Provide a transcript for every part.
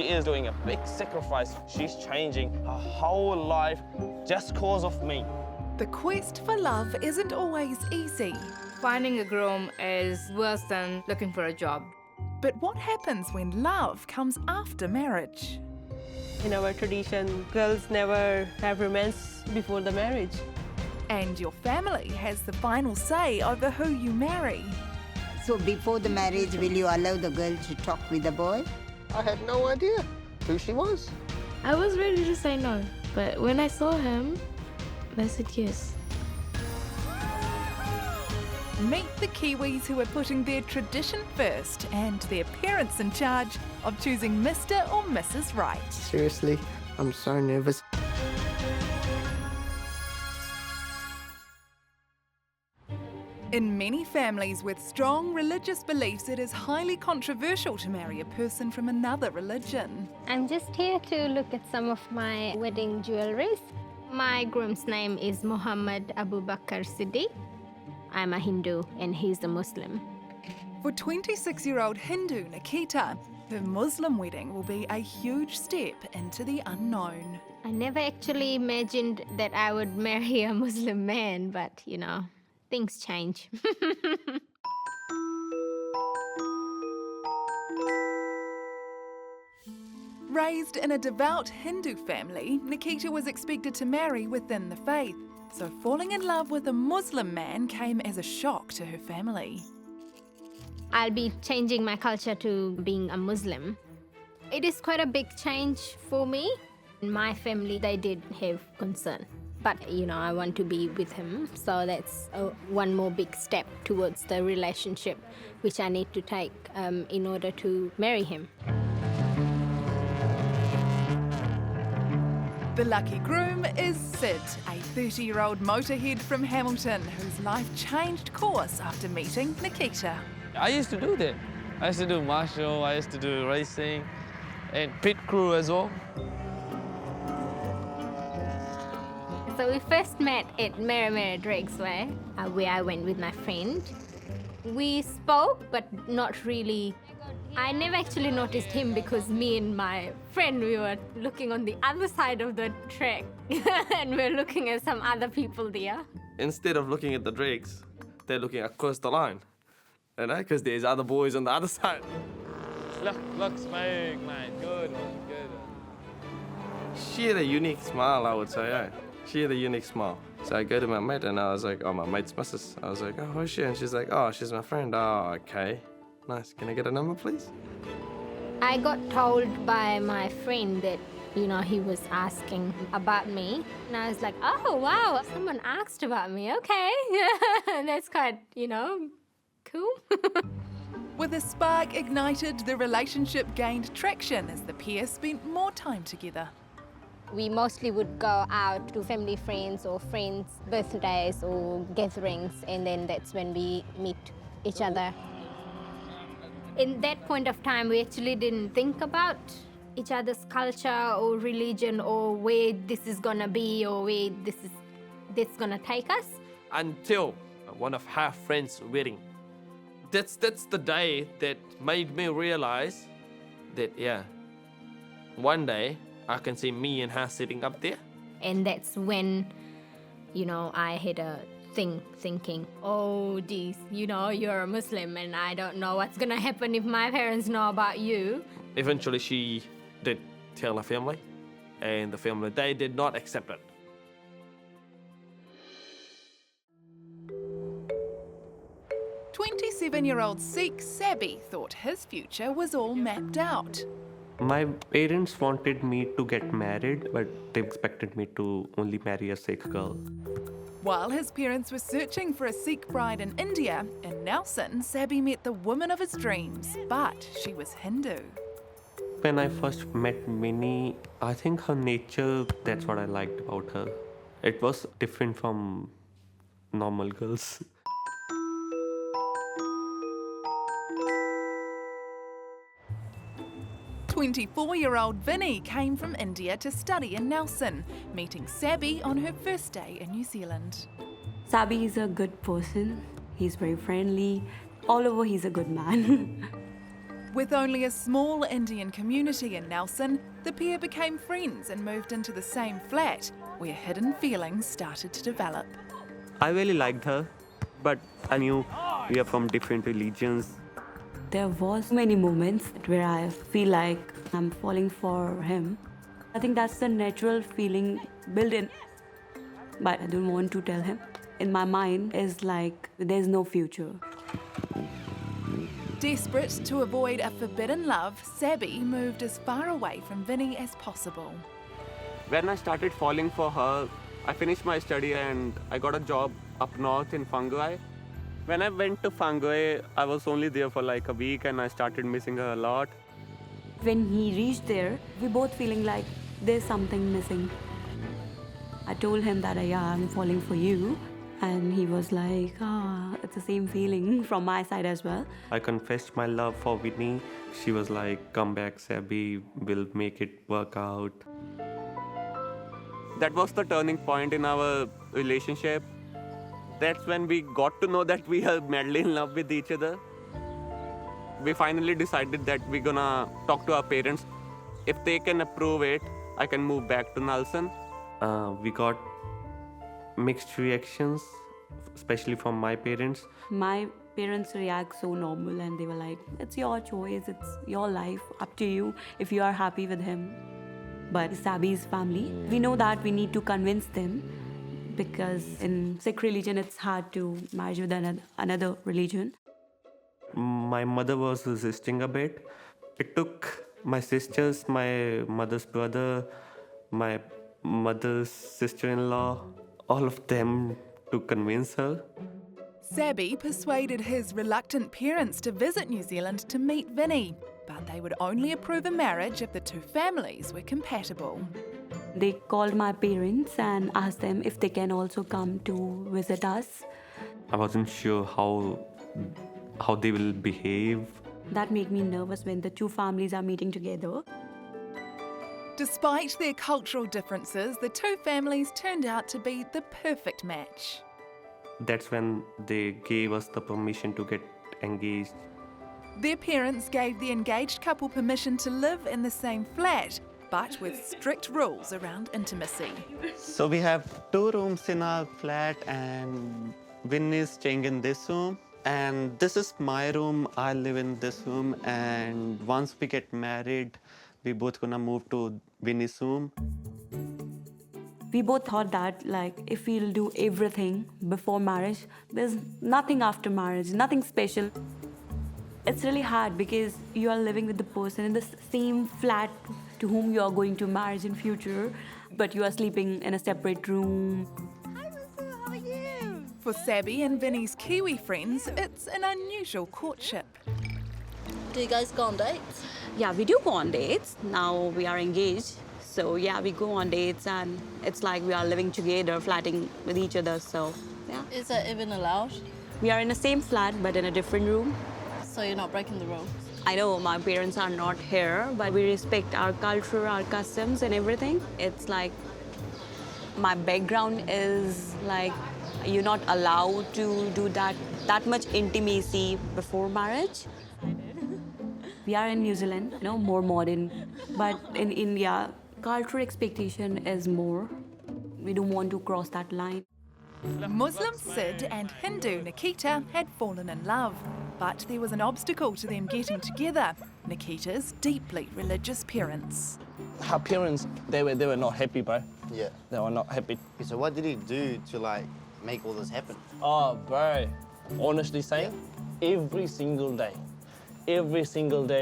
She is doing a big sacrifice. She's changing her whole life just cause of me. The quest for love isn't always easy. Finding a groom is worse than looking for a job. But what happens when love comes after marriage? In our tradition, girls never have romance before the marriage. And your family has the final say over who you marry. So before the marriage, will you allow the girl to talk with the boy? I had no idea who she was. I was ready to say no, but when I saw him, I said yes. Meet the Kiwis who are putting their tradition first and their parents in charge of choosing Mr. or Mrs. Right. Seriously, I'm so nervous. In many families with strong religious beliefs, it is highly controversial to marry a person from another religion. I'm just here to look at some of my wedding jewelries. My groom's name is Muhammad Abu Bakr Siddiq. I'm a Hindu and he's a Muslim. For 26-year-old Hindu Neekita, her Muslim wedding will be a huge step into the unknown. I never actually imagined that I would marry a Muslim man, but you know, things change. Raised in a devout Hindu family, Neekita was expected to marry within the faith. So falling in love with a Muslim man came as a shock to her family. I'll be changing my culture to being a Muslim. It is quite a big change for me. In my family, they did have concern. But, you know, I want to be with him. So that's one more big step towards the relationship, which I need to take in order to marry him. The lucky groom is Sid, a 30-year-old motorhead from Hamilton whose life changed course after meeting Neekita. I used to do that. I used to do martial, I used to do racing, and pit crew as well. So we first met at Merrimera Drakesway, where I went with my friend. We spoke, but not really. I never actually noticed him because me and my friend, we were looking on the other side of the track and we were looking at some other people there. Instead of looking at the drakes, they're looking across the line. You know, because there's other boys on the other side. Look, smoke, mate. Good. She had a unique smile, I would say, eh? She had a unique smile. So I go to my mate and I was like, oh, my mate's missus. I was like, oh, who's she? And she's like, oh, she's my friend. Oh, okay. Nice. Can I get a number, please? I got told by my friend that, you know, he was asking about me. And I was like, oh, wow, someone asked about me. Okay. That's quite, you know, cool. With a spark ignited, the relationship gained traction as the pair spent more time together. We mostly would go out to family friends or friends' birthdays or gatherings, and then that's when we meet each other. In that point of time, we actually didn't think about each other's culture or religion or where this is gonna be or where this gonna take us. Until one of her friends' wedding. That's the day that made me realize that, yeah, one day I can see me and her sitting up there. And that's when, you know, I had a thinking, oh, geez, you know, you're a Muslim and I don't know what's gonna happen if my parents know about you. Eventually she did tell her family, and the family, they did not accept it. "27-year-old Sikh Sabby thought his future was all mapped out. My parents wanted me to get married, but they expected me to only marry a Sikh girl. While his parents were searching for a Sikh bride in India, in Nelson, Sabby met the woman of his dreams, but she was Hindu. When I first met Minnie, I think her nature, that's what I liked about her. It was different from normal girls. "24-year-old Vinny came from India to study in Nelson, meeting Sabby on her first day in New Zealand. Sabby is a good person. He's very friendly. All over, he's a good man. With only a small Indian community in Nelson, the pair became friends and moved into the same flat, where hidden feelings started to develop. I really liked her, but I knew we are from different religions. There was many moments where I feel like I'm falling for him. I think that's the natural feeling built in, but I don't want to tell him. In my mind, is like there's no future. Desperate to avoid a forbidden love, Sabby moved as far away from Vinny as possible. When I started falling for her, I finished my study and I got a job up north in Fungi. When I went to Fungi, I was only there for like a week and I started missing her a lot. When he reached there, we both feeling like there's something missing. I told him that, yeah, I'm falling for you. And he was like, it's the same feeling from my side as well. I confessed my love for Whitney. She was like, come back, Sabby, we'll make it work out. That was the turning point in our relationship. That's when we got to know that we are madly in love with each other. We finally decided that we're gonna talk to our parents. If they can approve it, I can move back to Nelson. We got mixed reactions, especially from my parents. My parents react so normal and they were like, it's your choice, it's your life, up to you if you are happy with him. But Sabby's family, we know that we need to convince them because in Sikh religion it's hard to marry with another religion. My mother was resisting a bit. It took my sisters, my mother's brother, my mother's sister-in-law, all of them to convince her. Sabby persuaded his reluctant parents to visit New Zealand to meet Vinny, but they would only approve a marriage if the two families were compatible. They called my parents and asked them if they can also come to visit us. I wasn't sure how they will behave. That made me nervous when the two families are meeting together. Despite their cultural differences, the two families turned out to be the perfect match. That's when they gave us the permission to get engaged. Their parents gave the engaged couple permission to live in the same flat, but with strict rules around intimacy. So we have 2 rooms in our flat and Vin is staying in this room. And this is my room, I live in this room, and once we get married, we both gonna move to Vinny's room. We both thought that if we'll do everything before marriage, there's nothing after marriage, nothing special. It's really hard because you are living with the person in the same flat to whom you are going to marry in future, but you are sleeping in a separate room. For Sabby and Vinny's Kiwi friends, it's an unusual courtship. Do you guys go on dates? Yeah, we do go on dates. Now we are engaged. So yeah, we go on dates and it's like we are living together, flatting with each other. So yeah. Is that even allowed? We are in the same flat but in a different room. So you're not breaking the rules? I know my parents are not here, but we respect our culture, our customs and everything. It's like my background is like you're not allowed to do that much intimacy before marriage. We are in New Zealand, more modern. But in India, cultural expectation is more. We don't want to cross that line. Muslim Sid and Hindu Neekita had fallen in love, but there was an obstacle to them getting together: Neekita's deeply religious parents. Her parents, they were not happy, bro. Yeah. They were not happy. So what did he do to make all this happen? Oh, bro. Honestly saying, every single day,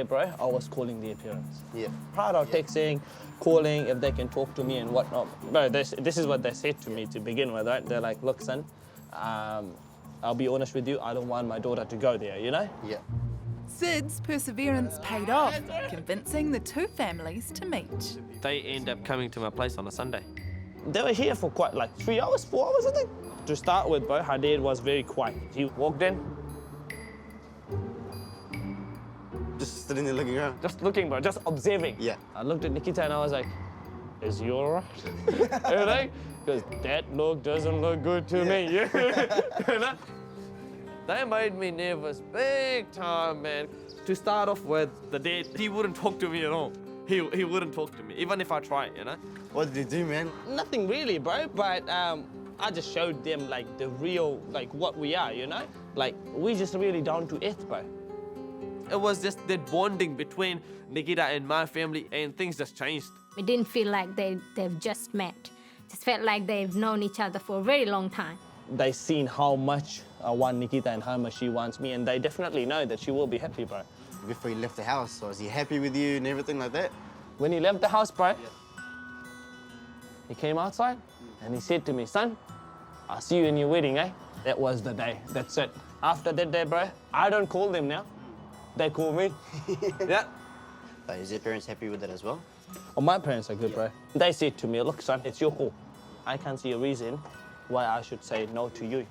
bro, I was calling their parents. Yeah. Proud of texting, calling, if they can talk to me and whatnot. Bro, this is what they said to me to begin with, right? They're like, look, son, I'll be honest with you, I don't want my daughter to go there, you know? Yeah. Sid's perseverance paid off, convincing the two families to meet. They end up coming to my place on a Sunday. They were here for quite 3 hours, 4 hours, I think. To start with, bro, her dad was very quiet. He walked in. Just sitting there looking around? Just looking, bro, just observing. Yeah. I looked at Neekita and I was like, is you all right? You know? Because that look doesn't look good to me. You know? They made me nervous big time, man. To start off with, the dad, he wouldn't talk to me at all. He wouldn't talk to me, even if I tried, you know? What did he do, man? Nothing really, bro, but I just showed them like the real, like what we are, you know? Like, we just really down to earth, bro. It was just that bonding between Neekita and my family, and things just changed. It didn't feel like they've just met. It just felt like they've known each other for a very long time. They seen how much I want Neekita and how much she wants me, and they definitely know that she will be happy, bro. Before he left the house, was he happy with you and everything like that? When he left the house, bro, he came outside and he said to me, son, I'll see you in your wedding, eh? That was the day. That's it. After that day, bro, I don't call them now. They call me. Yeah. But is your parents happy with that as well? Oh, my parents are good, bro. They said to me, look, son, it's your call. I can't see a reason why I should say no to you.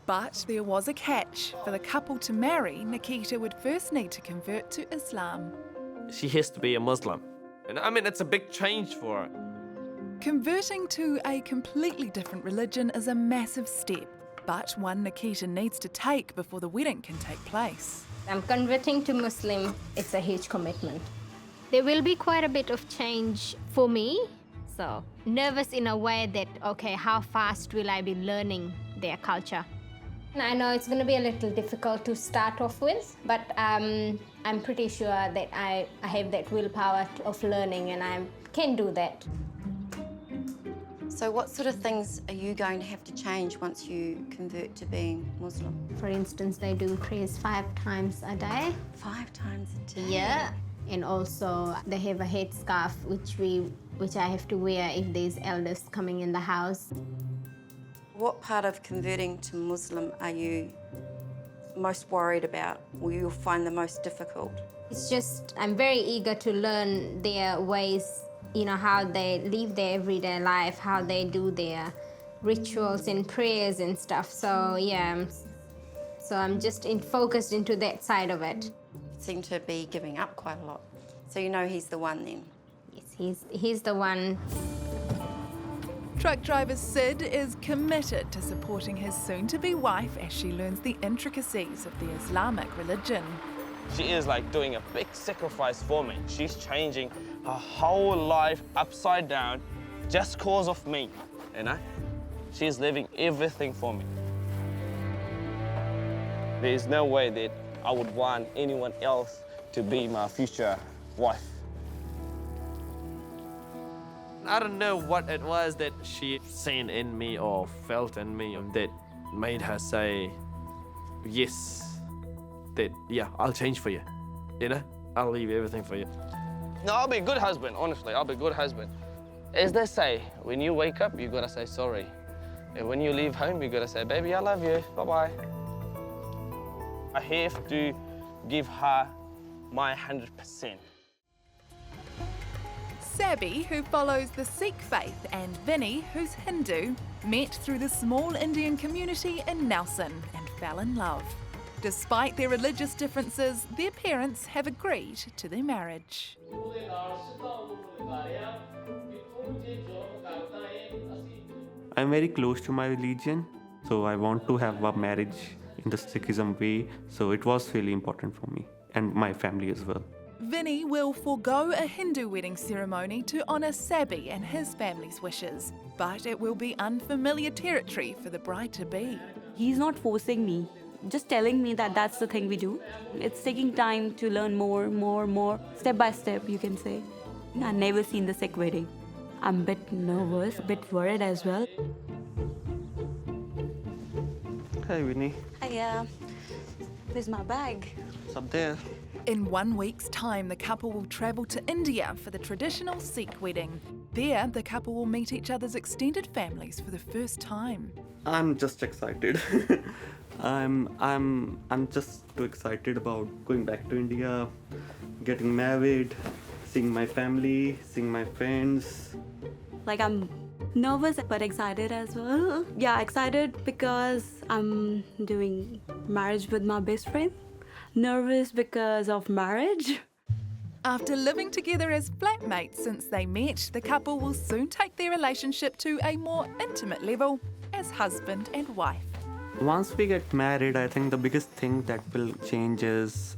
But there was a catch. For the couple to marry, Neekita would first need to convert to Islam. She has to be a Muslim. And I mean, it's a big change for her. Converting to a completely different religion is a massive step, but one Neekita needs to take before the wedding can take place. I'm converting to Muslim. It's a huge commitment. There will be quite a bit of change for me. So nervous in a way that, okay, how fast will I be learning their culture? I know it's going to be a little difficult to start off with, but I'm pretty sure that I have that willpower of learning, and I can do that. So what sort of things are you going to have to change once you convert to being Muslim? For instance, they do prayers 5 times a day. 5 times a day? Yeah. And also they have a headscarf which I have to wear if there's elders coming in the house. What part of converting to Muslim are you most worried about, or you'll find the most difficult? It's just, I'm very eager to learn their ways, you know, how they live their everyday life, how they do their rituals and prayers and stuff. So yeah, so I'm just focused into that side of it. You seem to be giving up quite a lot. So you know he's the one then? Yes, he's the one. Truck driver Sid is committed to supporting his soon-to-be wife as she learns the intricacies of the Islamic religion. She is like doing a big sacrifice for me. She's changing her whole life upside down just cause of me, you know? She's leaving everything for me. There is no way that I would want anyone else to be my future wife. I don't know what it was that she seen in me or felt in me that made her say, yes, that, yeah, I'll change for you. You know, I'll leave everything for you. No, I'll be a good husband, honestly, I'll be a good husband. As they say, when you wake up, you gotta say sorry. And when you leave home, you gotta say, baby, I love you, bye-bye. I have to give her my 100%. Sabby, who follows the Sikh faith, and Vinny, who's Hindu, met through the small Indian community in Nelson and fell in love. Despite their religious differences, their parents have agreed to their marriage. I'm very close to my religion, so I want to have a marriage in the Sikhism way, so it was really important for me and my family as well. Vinny will forego a Hindu wedding ceremony to honour Sabby and his family's wishes, but it will be unfamiliar territory for the bride-to-be. He's not forcing me, just telling me that that's the thing we do. It's taking time to learn more, step by step, you can say. I've never seen the Sikh wedding. I'm a bit nervous, a bit worried as well. Hi, Winnie. Hiya. Where's my bag? It's up there. In 1 week's time, the couple will travel to India for the traditional Sikh wedding. There, the couple will meet each other's extended families for the first time. I'm just excited. I'm just too excited about going back to India, getting married, seeing my family, seeing my friends. Like, I'm nervous but excited as well. Yeah, excited because I'm doing marriage with my best friend. Nervous because of marriage. After living together as flatmates since they met, the couple will soon take their relationship to a more intimate level as husband and wife. Once we get married, I think the biggest thing that will change is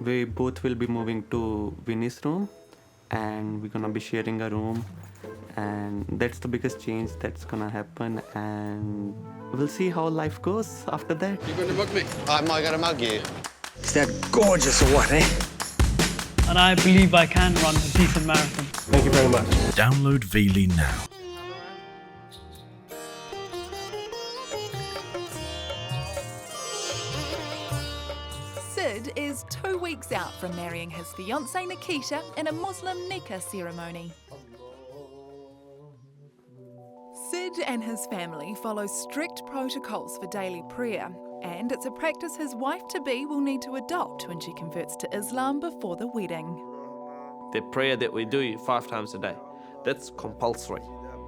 we both will be moving to Winnie's room, and we're gonna be sharing a room, and that's the biggest change that's gonna happen, and we'll see how life goes after that. You going to mug me? I'm not going to mug you. Is that gorgeous or what, eh? And I believe I can run a decent marathon. Thank you very much. Download Veely now. Sid is 2 weeks out from marrying his fiancée Neekita in a Muslim nikah ceremony. Sid and his family follow strict protocols for daily prayer, and it's a practice his wife-to-be will need to adopt when she converts to Islam before the wedding. The prayer that we do 5 times a day, that's compulsory.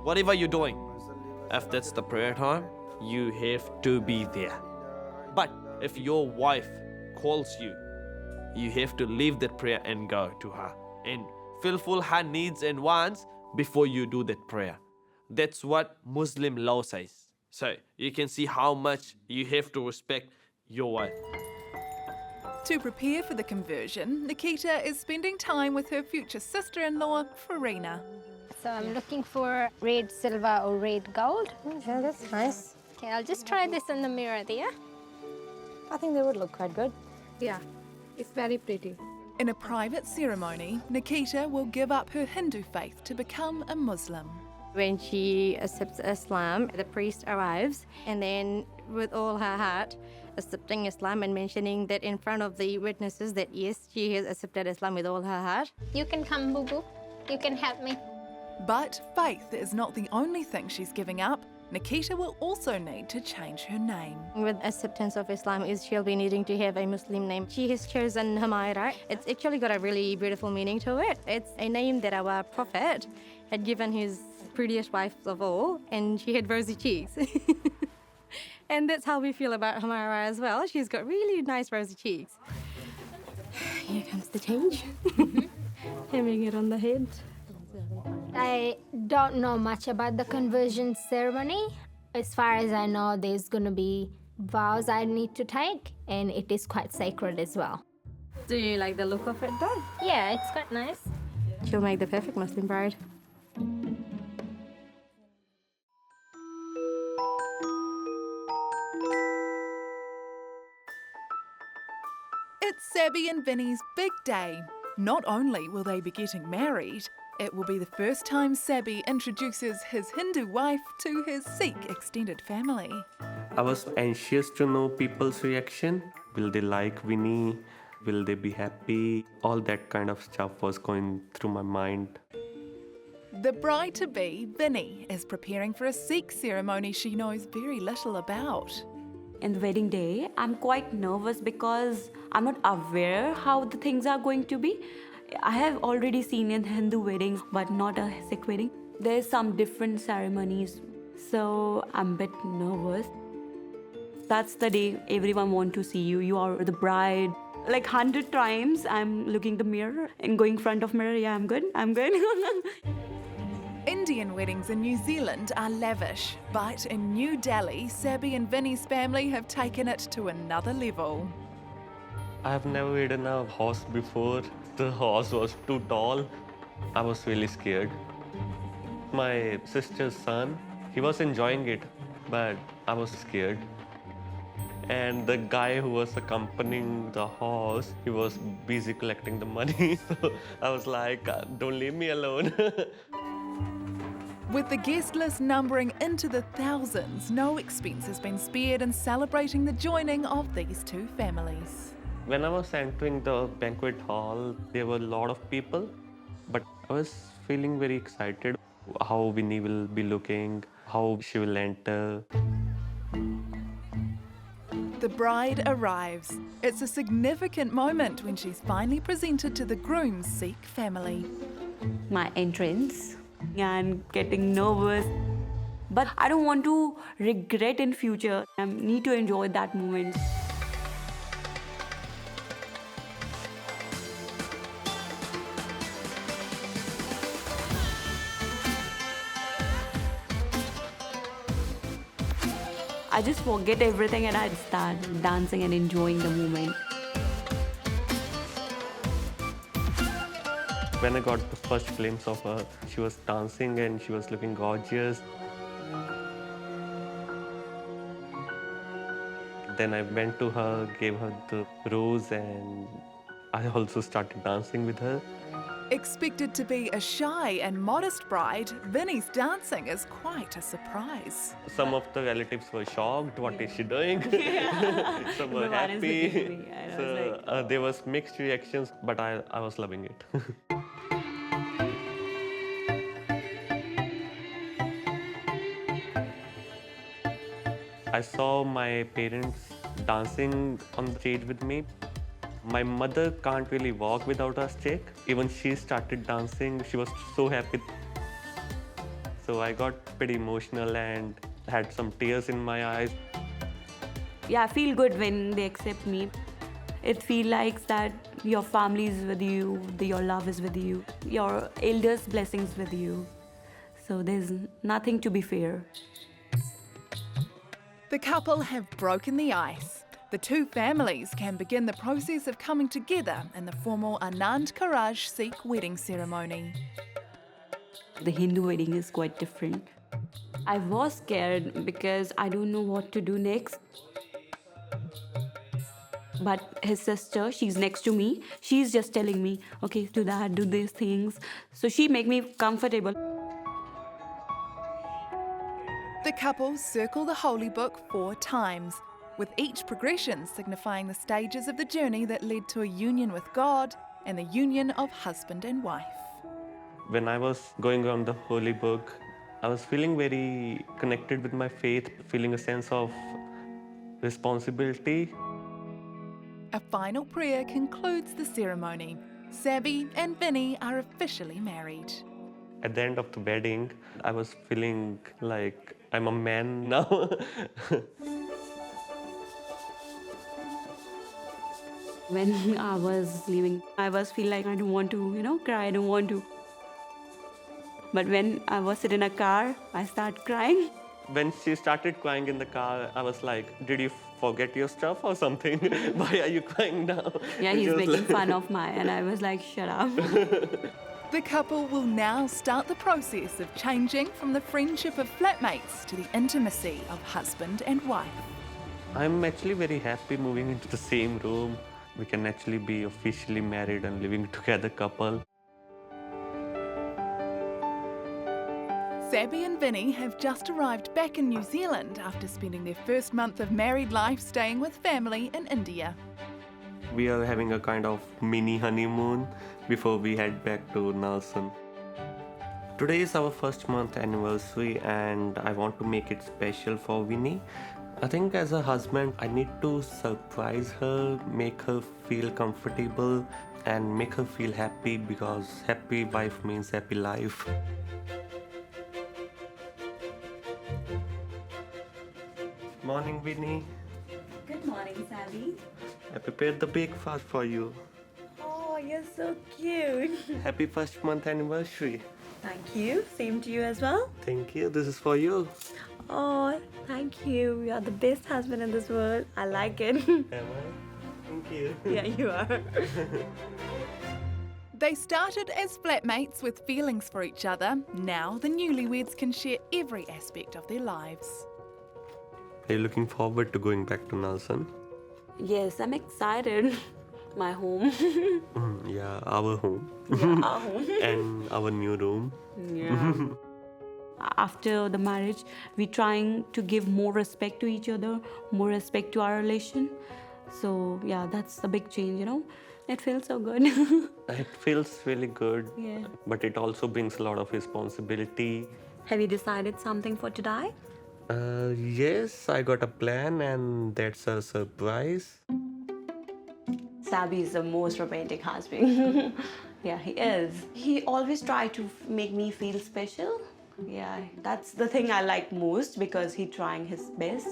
Whatever you're doing, if that's the prayer time, you have to be there. But if your wife calls you, you have to leave that prayer and go to her and fulfill her needs and wants before you do that prayer. That's what Muslim law says. So you can see how much you have to respect your wife. To prepare for the conversion, Neekita is spending time with her future sister-in-law, Farina. So I'm looking for red silver or red gold. Yeah, that's nice. Okay, I'll just try this in the mirror there. I think they would look quite good. Yeah, it's very pretty. In a private ceremony, Neekita will give up her Hindu faith to become a Muslim. When she accepts Islam, the priest arrives and then with all her heart accepting Islam and mentioning that in front of the witnesses that yes, she has accepted Islam with all her heart. You can come, Boo-Boo. You can help me. But faith is not the only thing she's giving up. Neekita will also need to change her name. With acceptance of Islam, she'll be needing to have a Muslim name. She has chosen Humaira. It's actually got a really beautiful meaning to it. It's a name that our Prophet had given his prettiest wife of all, and she had rosy cheeks. And that's how we feel about Humaira as well. She's got really nice rosy cheeks. Here comes the change. Having it on the head. I don't know much about the conversion ceremony. As far as I know, there's going to be vows I need to take, and it is quite sacred as well. Do you like the look of it though? Yeah, it's quite nice. She'll make the perfect Muslim bride. It's Sabby and Vinny's big day. Not only will they be getting married, it will be the first time Sabby introduces his Hindu wife to his Sikh extended family. I was anxious to know people's reaction. Will they like Winnie? Will they be happy? All that kind of stuff was going through my mind. The bride-to-be, Vinny, is preparing for a Sikh ceremony she knows very little about. In the wedding day, I'm quite nervous because I'm not aware how the things are going to be. I have already seen in Hindu weddings, but not a Sikh wedding. There's some different ceremonies, so I'm a bit nervous. That's the day everyone wants to see you. You are the bride. Like 100 times, I'm looking the mirror and going front of mirror. Yeah, I'm good. I'm good. Indian weddings in New Zealand are lavish, but in New Delhi, Sabby and Vinny's family have taken it to another level. I have never ridden a horse before. The horse was too tall. I was really scared. My sister's son, he was enjoying it, but I was scared. And the guy who was accompanying the horse, he was busy collecting the money. So I was like, don't leave me alone. With the guest list numbering into the thousands, no expense has been spared in celebrating the joining of these two families. When I was entering the banquet hall, there were a lot of people, but I was feeling very excited how Winnie will be looking, how she will enter. The bride arrives. It's a significant moment when she's finally presented to the groom's Sikh family. My entrance, I'm getting nervous, but I don't want to regret in future. I need to enjoy that moment. I just forget everything and I'd start dancing and enjoying the moment. When I got the first glimpse of her, she was dancing and she was looking gorgeous. Then I went to her, gave her the rose, and I also started dancing with her. Expected to be a shy and modest bride, Vinny's dancing is quite a surprise. Some of the relatives were shocked, what is she doing? Some were Everyone is looking at happy. me, and I was So like, there was mixed reactions, but I was loving it. I saw my parents dancing on the stage with me. My mother can't really walk without a stick. Even she started dancing. She was so happy. So I got pretty emotional and had some tears in my eyes. yeah, I feel good when they accept me. It feels like that your family is with you, your love is with you, your elders' blessings with you. So there's nothing to be fear. The couple have broken the ice. The two families can begin the process of coming together in the formal Anand Karaj Sikh wedding ceremony. The Hindu wedding is quite different. I was scared because I don't know what to do next. But his sister, she's next to me. She's just telling me, okay, do that, do these things. So she make me comfortable. The couple circle the holy book 4 times, with each progression signifying the stages of the journey that led to a union with God and the union of husband and wife. When I was going on the holy book, I was feeling very connected with my faith, feeling a sense of responsibility. A final prayer concludes the ceremony. Sabby and Vinny are officially married. At the end of the wedding, I was feeling like I'm a man now. When I was leaving, I was feeling like I don't want to, cry, I don't want to. But when I was sitting in a car, I started crying. When she started crying in the car, I was like, did you forget your stuff or something? Why are you crying now? Yeah, he's making fun of and I was like, shut up. The couple will now start the process of changing from the friendship of flatmates to the intimacy of husband and wife. I'm actually very happy moving into the same room. We can actually be officially married and living together couple. Sabby and Vinny have just arrived back in New Zealand after spending their first month of married life staying with family in India. We are having a kind of mini honeymoon before we head back to Nelson. Today is our first month anniversary and I want to make it special for Winnie. I think as a husband, I need to surprise her, make her feel comfortable and make her feel happy because happy wife means happy life. Morning, Winnie. Good morning, Sabby. I prepared the breakfast for you. Oh, you're so cute. Happy first month anniversary. Thank you. Same to you as well. Thank you. This is for you. Oh, thank you. You're the best husband in this world. I like it. Am I? Thank you. Yeah, you are. They started as flatmates with feelings for each other. Now the newlyweds can share every aspect of their lives. Are you looking forward to going back to Nelson? Yes, I'm excited. My home. Yeah, our home. Yeah, our home. And our new room. Yeah. After the marriage, we're trying to give more respect to each other, more respect to our relation. So yeah, that's a big change, It feels so good. It feels really good. Yeah. But it also brings a lot of responsibility. Have you decided something for today? Yes, I got a plan and that's a surprise. Sabby is the most romantic husband. Yeah, he is. He always tries to make me feel special. Yeah, that's the thing I like most because he's trying his best.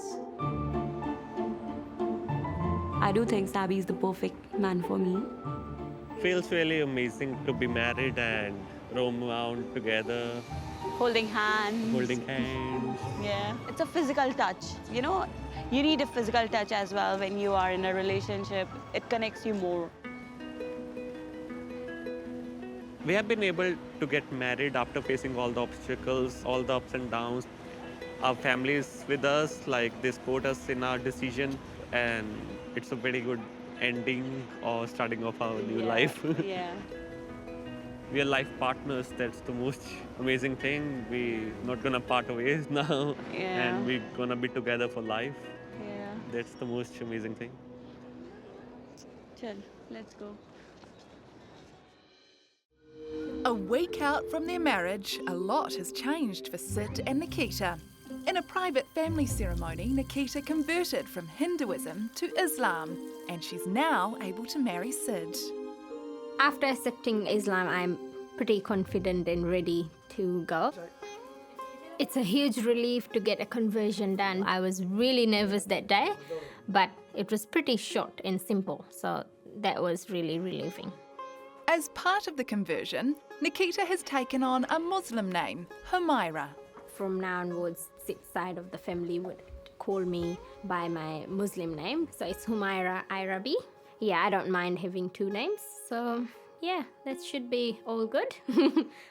I do think Sabby is the perfect man for me. Feels really amazing to be married and roam around together. holding hands. Holding hands. Yeah, it's a physical touch. You know, you need a physical touch as well when you are in a relationship. It connects you more. We have been able to get married after facing all the obstacles, all the ups and downs. Our family is with us, like they support us in our decision, and it's a very good ending or starting of our new life. Yeah. We are life partners. That's the most amazing thing. We're not gonna part ways now, Yeah. and we're gonna be together for life. Yeah. That's the most amazing thing. Chal, let's go. A week out from their marriage, a lot has changed for Sid and Neekita. In a private family ceremony, Neekita converted from Hinduism to Islam, and she's now able to marry Sid. After accepting Islam, I'm pretty confident and ready to go. It's a huge relief to get a conversion done. I was really nervous that day, but it was pretty short and simple, so that was really relieving. As part of the conversion, Neekita has taken on a Muslim name, Humaira. From now onwards, Sid's side of the family would call me by my Muslim name, so it's Humaira Irabi. Yeah, I don't mind having two names, so yeah, that should be all good.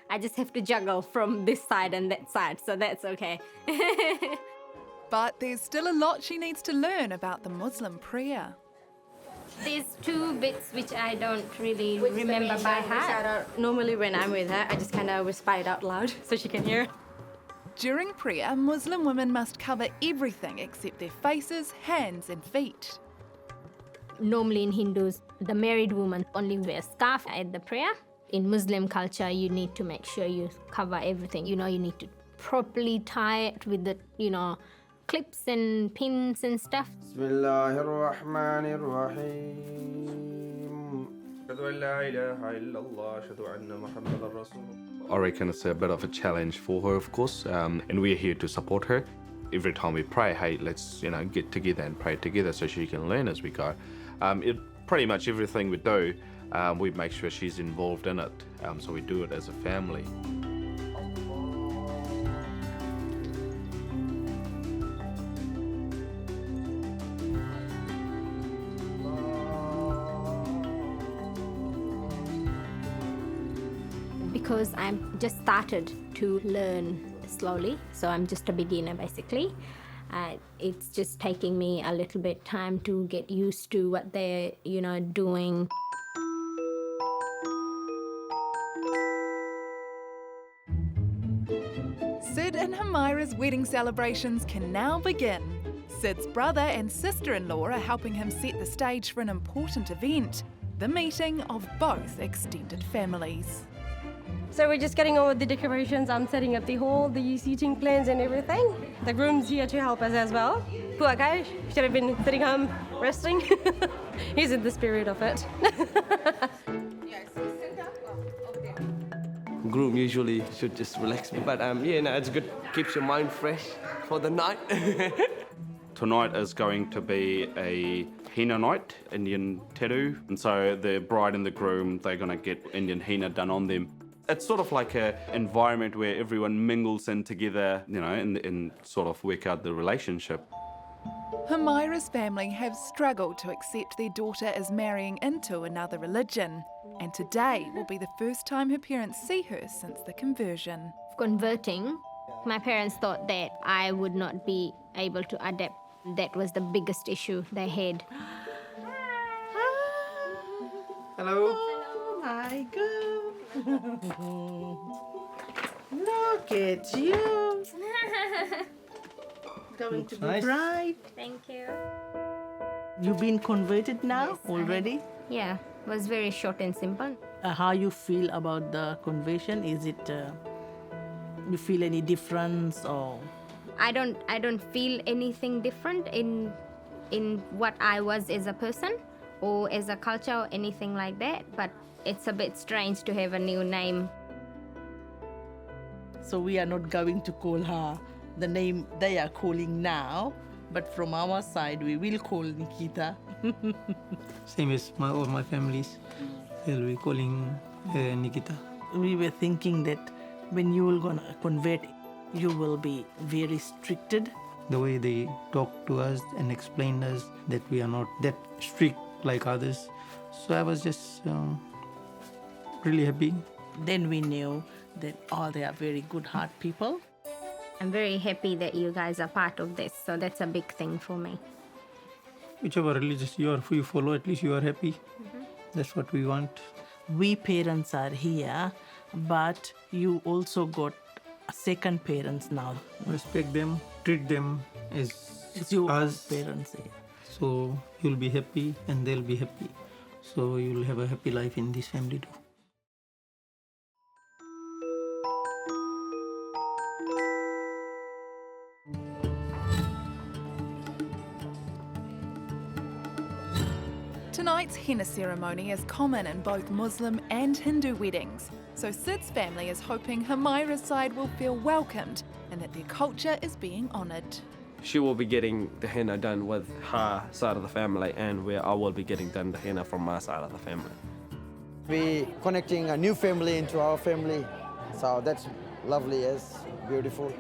I just have to juggle from this side and that side, so that's okay. But there's still a lot she needs to learn about the Muslim prayer. There's two bits which I don't really remember by heart. Normally when I'm with her, I just kind of whisper it out loud so she can hear. During prayer, Muslim women must cover everything except their faces, hands and feet. Normally in Hindus, the married woman only wears scarf at the prayer. In Muslim culture, you need to make sure you cover everything. You know, you need to properly tie it with the, clips and pins and stuff. I reckon it's a bit of a challenge for her, of course, and we're here to support her. Every time we pray, hey, let's get together and pray together so she can learn as we go. Pretty much everything we do, we make sure she's involved in it, so we do it as a family. Because I'm just started to learn slowly, so I'm just a beginner basically. It's just taking me a little bit time to get used to what they're, doing. Sid and Humaira's wedding celebrations can now begin. Sid's brother and sister-in-law are helping him set the stage for an important event, the meeting of both extended families. So we're just getting on with the decorations. I'm setting up the hall, the seating plans and everything. The groom's here to help us as well. Poor guy, should have been sitting home resting. He's in the spirit of it. Groom usually should just relax, but it's good. Keeps your mind fresh for the night. Tonight is going to be a henna night, Indian tattoo, and so the bride and the groom, they're going to get Indian henna done on them. It's sort of like an environment where everyone mingles in together, and sort of work out the relationship. Humaira's family have struggled to accept their daughter as marrying into another religion, and today will be the first time her parents see her since the conversion. Converting, my parents thought that I would not be able to adapt. That was the biggest issue they had. Hello. Oh my God. Look at you. Going to be nice. bride. Thank you. You've been converted now Yes, already? Yeah, it was very short and simple. How you feel about the conversion? Is it you feel any difference or? I don't feel anything different in what I was as a person or as a culture or anything like that, but it's a bit strange to have a new name. So we are not going to call her the name they are calling now, but from our side we will call Neekita. Same as all my families. They'll be calling her Neekita. We were thinking that when you will gonna convert, you will be very stricted. The way they talk to us and explain us that we are not that strict like others. So I was just really happy. Then we knew that they are very good heart people. I'm very happy that you guys are part of this, so that's a big thing for me. Whichever religious you follow, at least you are happy. That's what we want. We parents are here, but you also got second parents now. Respect them, treat them as your us. Parents. So you'll be happy and they'll be happy. So you'll have a happy life in this family too. Tonight's henna ceremony is common in both Muslim and Hindu weddings, so Sid's family is hoping Humaira's side will feel welcomed and that their culture is being honoured. She will be getting the henna done with her side of the family, and where I will be getting done the henna from my side of the family. We're connecting a new family into our family, so that's lovely, yes, beautiful.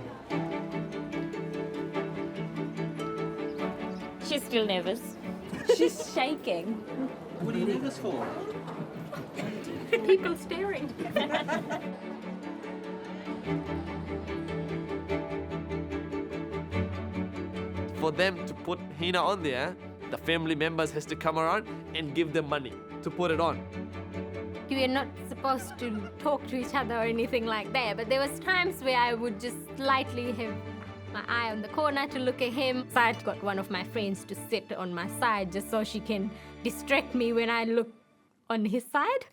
She's still nervous. She's shaking. What are you nervous for? People staring. For them to put henna on there, the family members has to come around and give them money to put it on. We are not supposed to talk to each other or anything like that, but there was times where I would just slightly have my eye on the corner to look at him. So I got one of my friends to sit on my side just so she can distract me when I look on his side.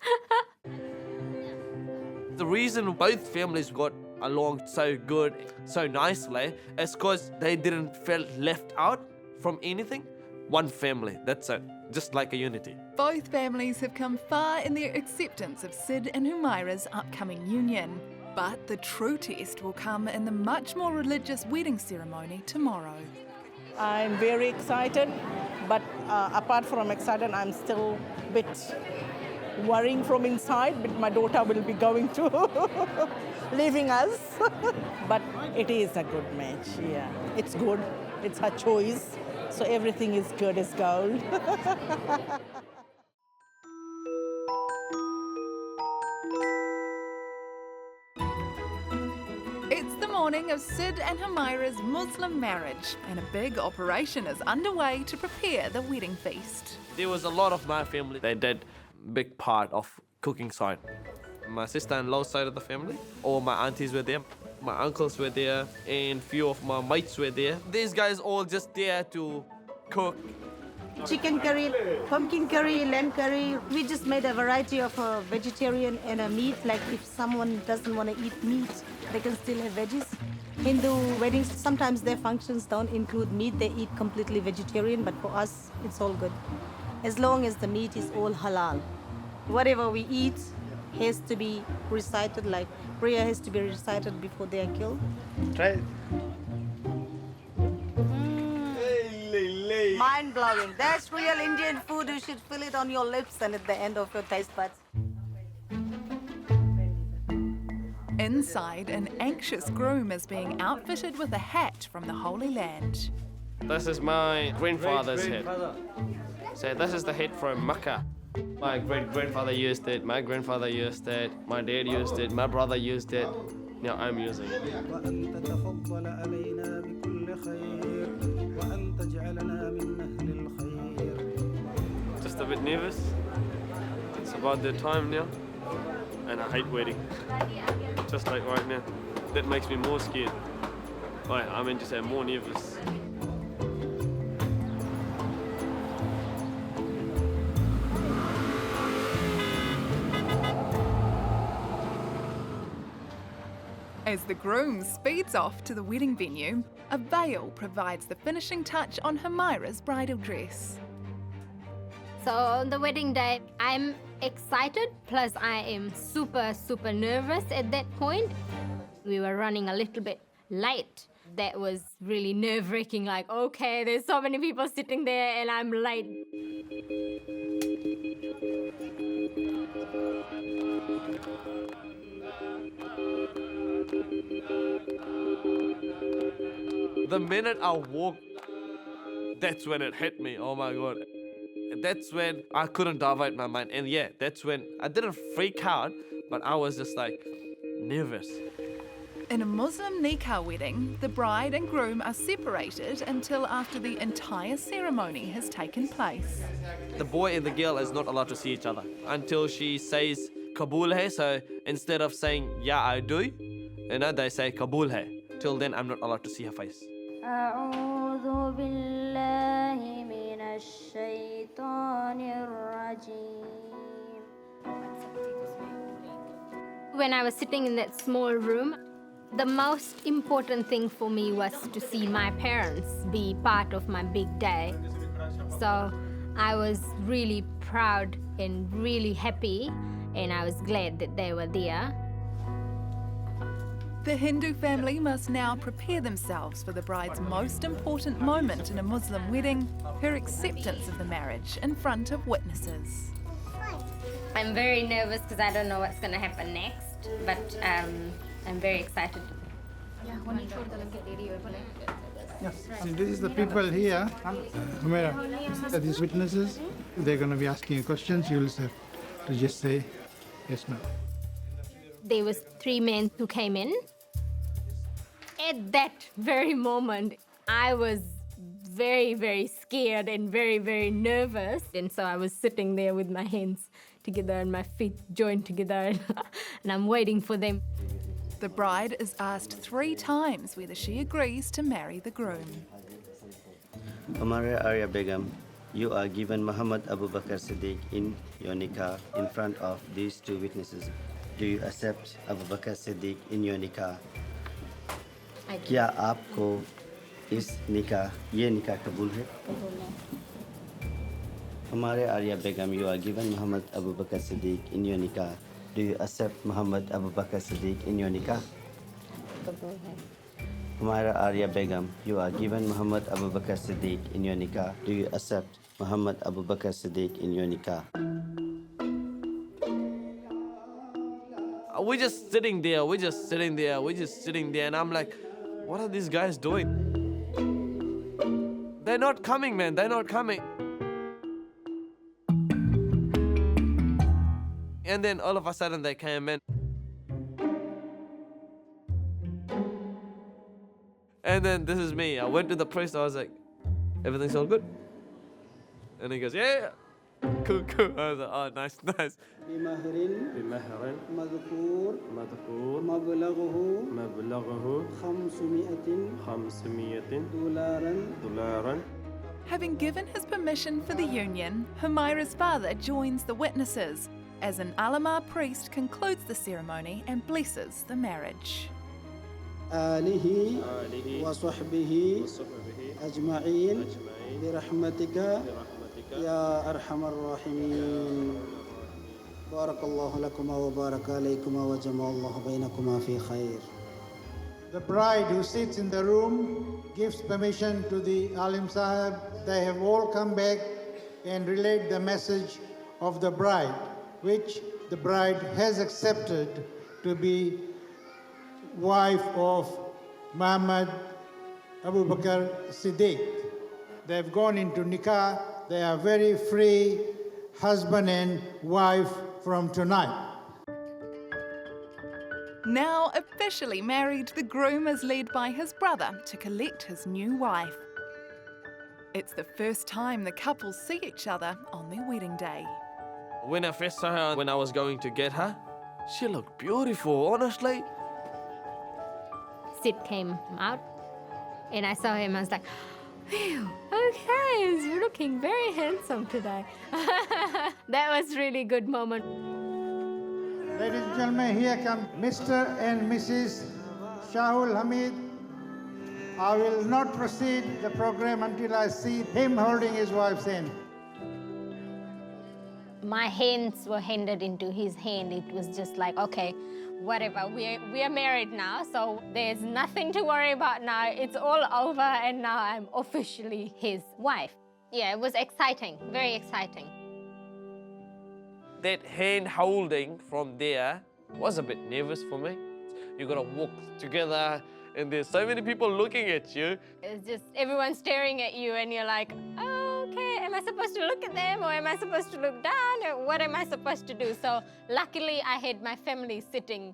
The reason both families got along so good, so nicely, is because they didn't feel left out from anything. One family, that's it, just like a unity. Both families have come far in their acceptance of Sid and Humaira's upcoming union. But the true test will come in the much more religious wedding ceremony tomorrow. I'm very excited, but apart from excited, I'm still a bit worrying from inside, but my daughter will be going to leaving us. But it is a good match, yeah. It's good, it's her choice, so everything is good as gold. It's the morning of Sid and Humaira's Muslim marriage, and a big operation is underway to prepare the wedding feast. There was a lot of my family. They did a big part of cooking side. My sister-in-law's side of the family, all my aunties were there, my uncles were there, and few of my mates were there. These guys all just there to cook. Chicken curry, pumpkin curry, lamb curry. We just made a variety of vegetarian and a meat. Like if someone doesn't want to eat meat, they can still have veggies. Hindu weddings, sometimes their functions don't include meat. They eat completely vegetarian, but for us, it's all good. As long as the meat is all halal. Whatever we eat has to be recited, like prayer has to be recited before they are killed. Try it. Mind-blowing. That's real Indian food. You should feel it on your lips and at the end of your taste buds. Inside, an anxious groom is being outfitted with a hat from the Holy Land. This is my grandfather's hat. So this is the hat from Makkah. My great-grandfather used it, my grandfather used it, my dad used it, my brother used it. Now I'm using it. Just a bit nervous. It's about the time now, and I hate waiting. Just like right now. That makes me more scared. I mean to say more nervous. As the groom speeds off to the wedding venue, a veil provides the finishing touch on Humaira's bridal dress. So on the wedding day, I'm excited, plus I am super nervous at that point. We were running a little bit late. That was really nerve-wracking, like, okay, there's so many people sitting there and I'm late. The minute I walked, that's when it hit me. Oh my God. That's when I couldn't divert my mind. And yeah, that's when I didn't freak out, but I was just like nervous. In a Muslim nikah wedding, the bride and groom are separated until after the entire ceremony has taken place. The boy and the girl is not allowed to see each other until she says Kabul hai. So instead of saying yeah I do, they say Kabul hai. Till then I'm not allowed to see her face. أعوذ بالله من الشيطان الرجيم. When I was sitting in that small room, the most important thing for me was to see my parents be part of my big day. So I was really proud and really happy, and I was glad that they were there. The Hindu family must now prepare themselves for the bride's most important moment in a Muslim wedding, her acceptance of the marriage in front of witnesses. I'm very nervous because I don't know what's going to happen next, but I'm very excited. Yes. And this is the people here. Humaira, these witnesses, they're going to be asking you questions. You will have to just say yes, no. There was 3 men who came in. At that very moment, I was very, very scared and very, very nervous. And so I was sitting there with my hands together and my feet joined together, and I'm waiting for them. The bride is asked 3 times whether she agrees to marry the groom. Hamare Arya Begum, you are given Muhammad Abu Bakr Siddiq in your nikah in front of these 2 witnesses. Do you accept Abu Bakr Siddiq in your nikah? क्या आपको इस ये निकाह कबूल है? हमारे आर्या बेगम, you are given Muhammad Abu Bakr Siddiq in your nikah. Do you accept Muhammad Abu Bakr Siddiq in your nikah? कबूल है. हमारा आर्या बेगम, you are given Muhammad Abu Bakr Siddiq in your nikah. Do you accept Muhammad Abu Bakr Siddiq in your nikah? We're just sitting there, and I'm like, what are these guys doing? They're not coming, man, they're not coming. And then all of a sudden they came in. And then this is me. I went to the priest, I was like, everything's all good? And he goes, yeah. Cool. I was like, oh, nice. بمهر مذكور مبلغه 500 دولارا. Having given his permission for the union, Humaira's father joins the witnesses as an Alamar priest concludes the ceremony and blesses the marriage. آله وصحبه أجمعين برحمتك يا أرحم الراحمين. بارك الله لكما وبارك عليكما وجمع الله بينكما في خير. The bride who sits in the room gives permission to the Alim Sahib. They have all come back and relayed the message of the bride, which the bride has accepted to be wife of Muhammad Abu Bakr Siddiq. They have gone into nikah. They are very free husband and wife from tonight. Now officially married, the groom is led by his brother to collect his new wife. It's the first time the couples see each other on their wedding day. When I first saw her, when I was going to get her, she looked beautiful, honestly. Sid came out, and I saw him, I was like, phew, okay, he's looking very handsome today. That was really good moment. Ladies and gentlemen, here come Mr. and Mrs. Shahul Hamid. I will not proceed the program until I see him holding his wife's hand. My hands were handed into his hand. It was just like, okay, whatever, we are married now, so there's nothing to worry about now. It's all over, and now I'm officially his wife. Yeah, it was exciting, very exciting. That hand holding from there was a bit nervous for me. You gotta walk together and there's so many people looking at you. It's just everyone staring at you and you're like, oh, okay, am I supposed to look at them or am I supposed to look down or what am I supposed to do? So luckily I had my family sitting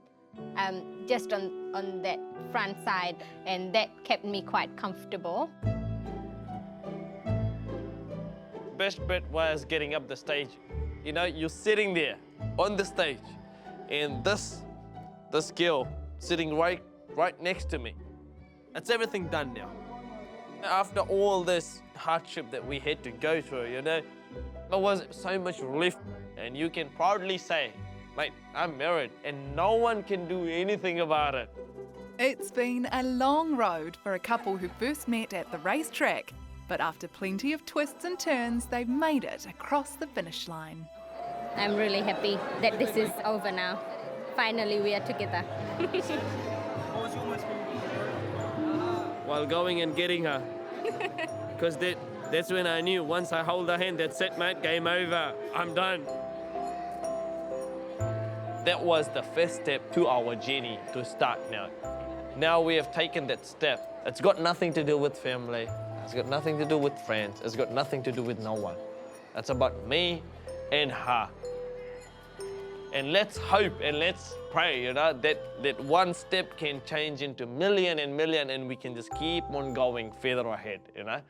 just on that front side and that kept me quite comfortable. Best bit was getting up the stage. You know, you're sitting there on the stage and this girl sitting right next to me. It's everything done now. After all this hardship that we had to go through, you know, there was so much relief. And you can proudly say, mate, I'm married and no one can do anything about it. It's been a long road for a couple who first met at the racetrack, but after plenty of twists and turns, they've made it across the finish line. I'm really happy that this is over now. Finally, we are together. While going and getting her. Because that's when I knew, once I hold her hand, that's it, mate, game over. I'm done. That was the first step to our journey to start now. Now we have taken that step. It's got nothing to do with family. It's got nothing to do with friends. It's got nothing to do with no one. It's about me and her. And let's hope and let's pray, you know, that one step can change into million and we can just keep on going further ahead, you know.